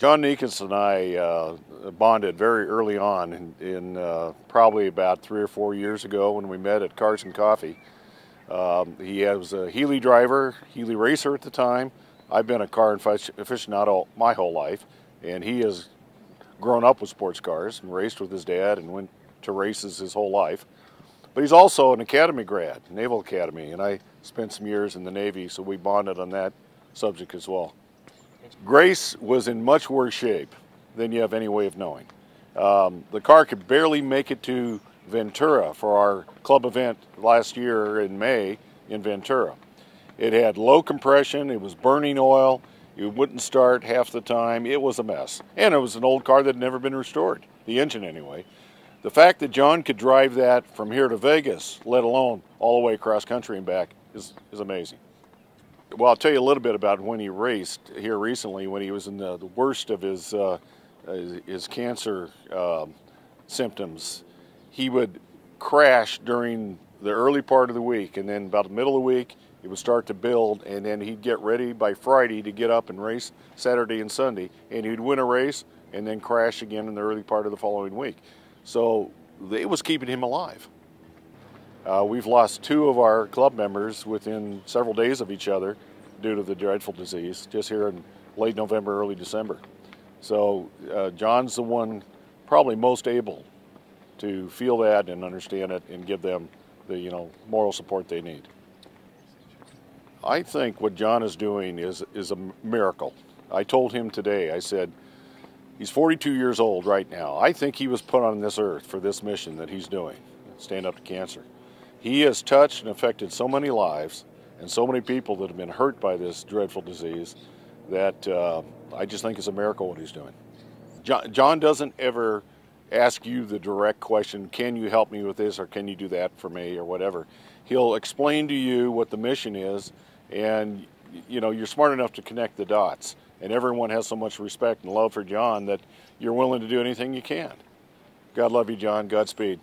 John Nikas and I bonded very early on in probably about 3 or 4 years ago when we met at Cars and Coffee. He was a Healy driver, Healy racer at the time. I've been a car aficionado my whole life, and he has grown up with sports cars and raced with his dad and went to races his whole life. But he's also an academy grad, Naval Academy, and I spent some years in the Navy, so we bonded on that subject as well. Grace was in much worse shape than you have any way of knowing. The car could barely make it to Ventura for our club event last year in May in Ventura. It had low compression, it was burning oil, it wouldn't start half the time, it was a mess. And it was an old car that had never been restored, the engine anyway. The fact that John could drive that from here to Vegas, let alone all the way across country and back, is amazing. Well, I'll tell you a little bit about when he raced here recently, when he was in the worst of his cancer symptoms. He would crash during the early part of the week, and then about the middle of the week, it would start to build, and then he'd get ready by Friday to get up and race Saturday and Sunday, and he'd win a race and then crash again in the early part of the following week. So it was keeping him alive. We've lost 2 of our club members within several days of each other due to the dreadful disease, just here in late November, early December. So John's the one probably most able to feel that and understand it and give them the moral support they need. I think what John is doing is a miracle. I told him today, I said, he's 42 years old right now. I think he was put on this earth for this mission that he's doing, stand up to cancer. He has touched and affected so many lives and so many people that have been hurt by this dreadful disease that I just think it's a miracle what he's doing. John doesn't ever ask you the direct question, can you help me with this or can you do that for me or whatever. He'll explain to you what the mission is, and you're smart enough to connect the dots. And everyone has so much respect and love for John that you're willing to do anything you can. God love you, John. Godspeed.